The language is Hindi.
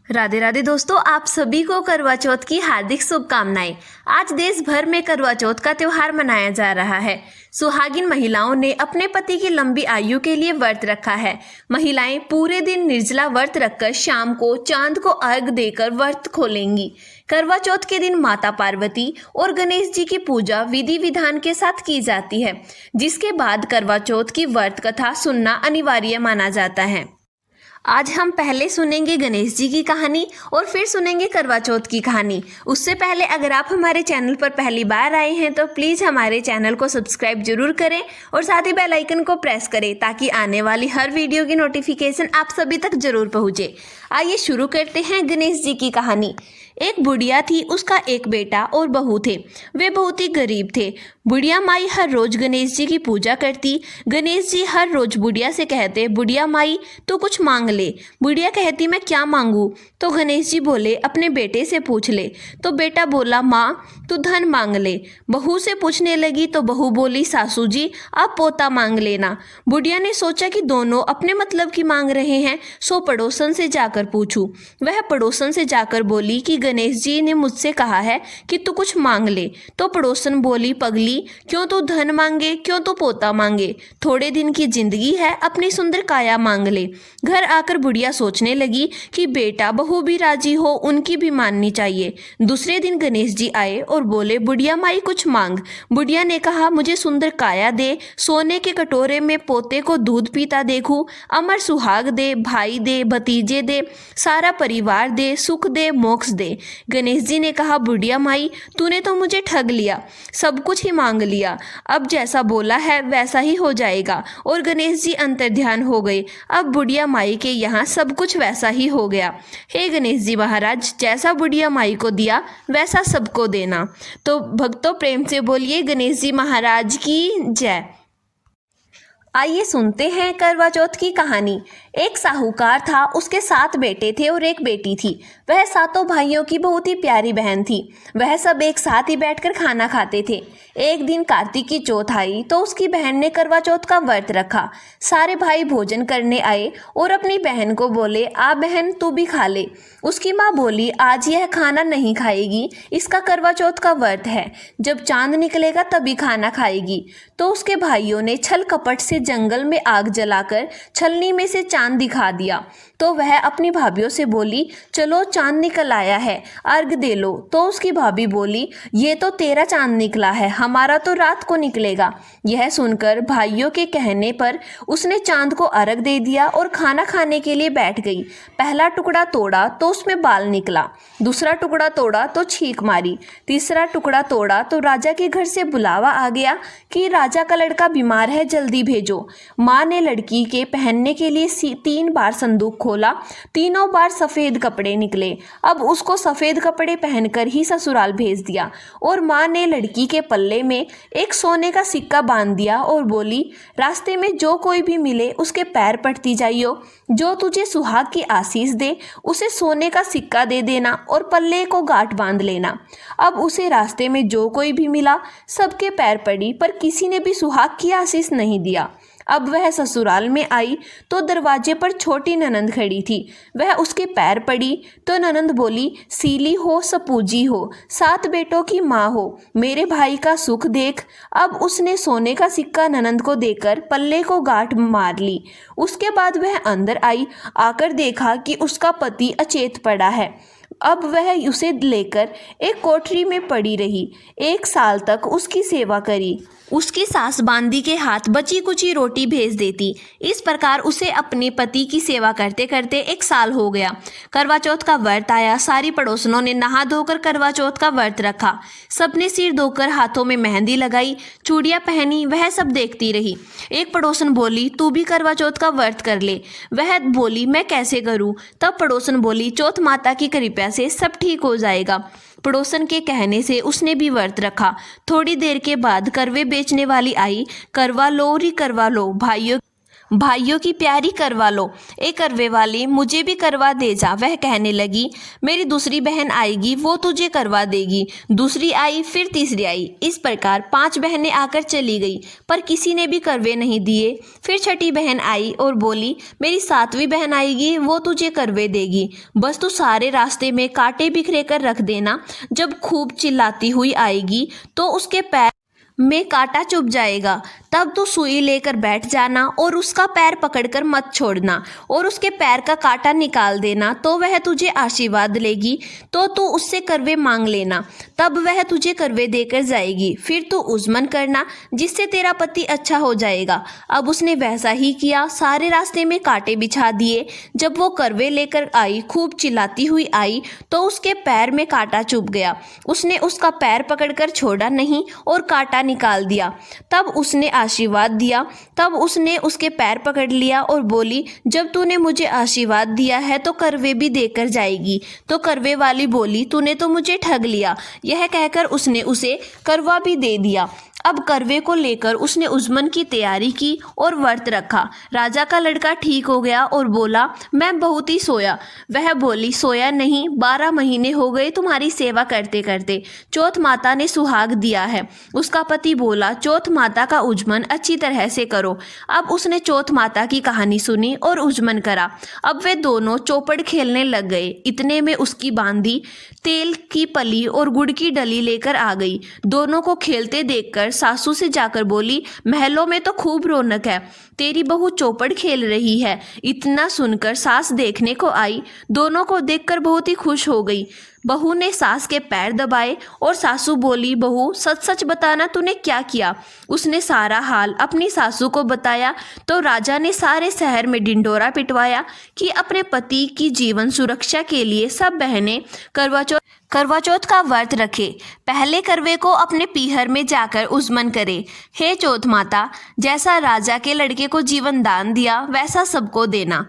राधे राधे दोस्तों, आप सभी को करवा चौथ की हार्दिक शुभकामनाएं। आज देश भर में करवा चौथ का त्योहार मनाया जा रहा है। सुहागिन महिलाओं ने अपने पति की लंबी आयु के लिए व्रत रखा है। महिलाएं पूरे दिन निर्जला व्रत रखकर शाम को चांद को अर्घ देकर व्रत खोलेंगी। करवा चौथ के दिन माता पार्वती और गणेश जी की पूजा विधि विधान के साथ की जाती है, जिसके बाद करवा चौथ की व्रत कथा सुनना अनिवार्य माना जाता है। आज हम पहले सुनेंगे गणेश जी की कहानी और फिर सुनेंगे करवा चौथ की कहानी। उससे पहले अगर आप हमारे चैनल पर पहली बार आए हैं तो प्लीज़ हमारे चैनल को सब्सक्राइब जरूर करें और साथ ही बेल आइकन को प्रेस करें ताकि आने वाली हर वीडियो की नोटिफिकेशन आप सभी तक जरूर पहुंचे। आइए शुरू करते हैं गणेश जी की कहानी। एक बुढ़िया थी, उसका एक बेटा और बहू थे। वे बहुत ही गरीब थे। बुढ़िया माई हर रोज गणेश जी की पूजा करती। गणेश जी हर रोज बुढ़िया से कहते, बुढ़िया माई तू कुछ मांग ले। बुढ़िया कहती, मैं क्या मांगू? तो गणेश जी बोले, अपने बेटे से पूछ ले। तो बेटा बोला, माँ तू धन मांग ले। बहू से पूछने लगी तो बहू बोली, सासू जी आप पोता मांग लेना। बुढ़िया ने सोचा कि दोनों अपने मतलब की मांग रहे हैं, सो पड़ोसन से जाकर पूछूं। वह पड़ोसन से जाकर बोली कि गणेश जी ने मुझसे कहा है कि तू कुछ मांग ले। तो पड़ोसन बोली, पगली क्यों तू धन मांगे, क्यों तू पोता मांगे? थोड़े दिन की जिंदगी है, अपनी सुंदर काया मांग ले। घर आकर बुढ़िया सोचने लगी कि बेटा बहू भी राजी हो, उनकी भी माननी चाहिए। दूसरे दिन गणेश जी आए और बोले, बुढ़िया माई कुछ मांग। बुढ़िया ने कहा, मुझे सुंदर काया दे, सोने के कटोरे में पोते को दूध पीता देखूं, अमर सुहाग दे, भाई दे, भतीजे दे, सारा परिवार दे, सुख दे, मोक्ष दे। गणेश जी ने कहा, बुढ़िया माई तूने तो मुझे ठग लिया, सब कुछ ही मांग लिया। अब जैसा बोला है वैसा ही हो जाएगा। और गणेश जी अंतर्ध्यान हो गए। अब बुढ़िया माई के यहाँ सब कुछ वैसा ही हो गया। हे गणेश जी महाराज, जैसा बुढ़िया माई को दिया वैसा सबको देना। तो भक्तों प्रेम से बोलिए गणेश जी महाराज की जय। आइए सुनते हैं करवा चौथ की कहानी। एक साहूकार था, उसके 7 बेटे थे और एक बेटी थी। वह सातों भाइयों की बहुत ही प्यारी बहन थी। वह सब एक साथ ही बैठकर खाना खाते थे। एक दिन कार्तिक की चौथ आई तो उसकी बहन ने करवा चौथ का व्रत रखा। सारे भाई भोजन करने आए और अपनी बहन को बोले, आ बहन तू भी खा ले। उसकी माँ बोली, आज यह खाना नहीं खाएगी, इसका करवा चौथ का व्रत है, जब चांद निकलेगा तभी खाना खाएगी। तो उसके भाइयों ने छल कपट से जंगल में आग जलाकर छलनी में से चांद दिखा दिया। तो वह अपनी भाभीयों से बोली, चलो चांद निकल आया है, अर्घ दे लो। तो उसकी भाभी बोली, ये तो तेरा चांद निकला है, हमारा तो रात को निकलेगा। यह सुनकर भाइयों के कहने पर उसने चांद को अर्घ दे दिया और खाना खाने के लिए बैठ गई। पहला टुकड़ा तोड़ा तो उसमें बाल निकला, दूसरा टुकड़ा तोड़ा तो छींक मारी, तीसरा टुकड़ा तोड़ा तो राजा के घर से बुलावा आ गया कि राजा का लड़का बीमार है, जल्दी भेजो। माँ ने लड़की के पहनने के लिए 3 बार संदूक खोला, तीनों बार सफेद कपड़े निकले। अब उसको सफेद कपड़े पहनकर ही ससुराल भेज दिया। और माँ ने लड़की के पल्ले में एक सोने का सिक्का बांध दिया और बोली, रास्ते में जो कोई भी मिले उसके पैर पड़ती जाइयो, जो तुझे सुहाग की आशीष दे उसे सोने का सिक्का दे देना और पल्ले को गांठ बांध लेना। अब उसे रास्ते में जो कोई भी मिला सबके पैर पड़ी, पर किसी ने भी सुहाग की आशीष नहीं दिया। अब वह ससुराल में आई तो दरवाजे पर छोटी ननंद खड़ी थी। वह उसके पैर पड़ी तो ननंद बोली, सीली हो सपूजी हो, 7 बेटों की माँ हो, मेरे भाई का सुख देख। अब उसने सोने का सिक्का ननंद को देकर पल्ले को गांठ मार ली। उसके बाद वह अंदर आई, आकर देखा कि उसका पति अचेत पड़ा है। अब वह उसे लेकर एक कोठरी में पड़ी रही। 1 साल तक उसकी सेवा करी। उसकी सास बांदी के हाथ बची कुची रोटी भेज देती। इस प्रकार उसे अपने पति की सेवा करते करते 1 साल हो गया। करवा चौथ का व्रत आया। सारी पड़ोसनों ने नहा धोकर करवा चौथ का व्रत रखा। सबने सिर धोकर हाथों में मेहंदी लगाई, चूड़ियां पहनी। वह सब देखती रही। एक पड़ोसन बोली, तू भी करवा चौथ का व्रत कर ले। वह बोली, मैं कैसे करूं? तब पड़ोसन बोली, चौथ माता की कृपा से सब ठीक हो जाएगा। पड़ोसन के कहने से उसने भी व्रत रखा। थोड़ी देर के बाद करवे बेचने वाली आई। करवा लो री करवा लो, भाइयों की प्यारी करवा लो, ए करवे वाली मुझे भी करवा दे जा। वह कहने लगी, मेरी दूसरी बहन आएगी वो तुझे करवा देगी। दूसरी आई, फिर तीसरी आई। इस प्रकार 5 बहनें आकर चली गई, पर किसी ने भी करवे नहीं दिए। फिर छठी बहन आई और बोली, मेरी 7वीं बहन आएगी वो तुझे करवे देगी। बस तू सारे रास्ते में कांटे बिखरे कर रख देना। जब खूब चिल्लाती हुई आएगी तो उसके पैर में कांटा चुभ जाएगा, तब तू सुई लेकर बैठ जाना और उसका पैर पकड़कर मत छोड़ना और उसके पैर का कांटा निकाल देना। तो वह तुझे आशीर्वाद लेगी, तो तू उससे करवे मांग लेना, तब वह तुझे करवे देकर जाएगी। फिर तू उजमन करना, जिससे तेरा पति अच्छा हो जाएगा। अब उसने वैसा ही किया, सारे रास्ते में कांटे बिछा दिए। जब वो करवे लेकर आई, खूब चिल्लाती हुई आई, तो उसके पैर में कांटा चुभ गया। उसने उसका पैर पकड़कर छोड़ा नहीं और कांटा निकाल दिया। तब उसने आशीर्वाद दिया। तब उसने उसके पैर पकड़ लिया और बोली, जब तूने मुझे आशीर्वाद दिया है तो करवे भी देकर जाएगी। तो करवे वाली बोली, तूने तो मुझे ठग लिया। यह कहकर उसने उसे करवा भी दे दिया। अब करवे को लेकर उसने उजमन की तैयारी की और व्रत रखा। राजा का लड़का ठीक हो गया और बोला, मैं बहुत ही सोया। वह बोली, सोया नहीं, 12 महीने हो गए तुम्हारी सेवा करते करते। चौथ माता ने सुहाग दिया है। उसका पति बोला, चौथ माता का उजमन अच्छी तरह से करो। अब उसने चौथ माता की कहानी सुनी और उजमन करा। अब वे दोनों चौपड़ खेलने लग गए। इतने में उसकी बांधी तेल की पली और गुड़ की डली लेकर आ गई। दोनों को खेलते देखकर सासू से जाकर बोली, महलों में तो खूब रौनक है, तेरी बहू चौपड़ खेल रही है। इतना सुनकर सास देखने को आई। दोनों को देखकर बहुत ही खुश हो गई। बहू ने सास के पैर दबाए और सासू बोली, बहू सच सच बताना तूने क्या किया। उसने सारा हाल अपनी सासू को बताया। तो राजा ने सारे शहर में ढिंढोरा पिटवाया कि अपने पति की जीवन सुरक्षा के लिए सब बहनें करवा चौथ का व्रत रखे। पहले करवे को अपने पीहर में जाकर उजमन करे। हे चौथ माता, जैसा राजा के लड़के को जीवन दान दिया वैसा सबको देना।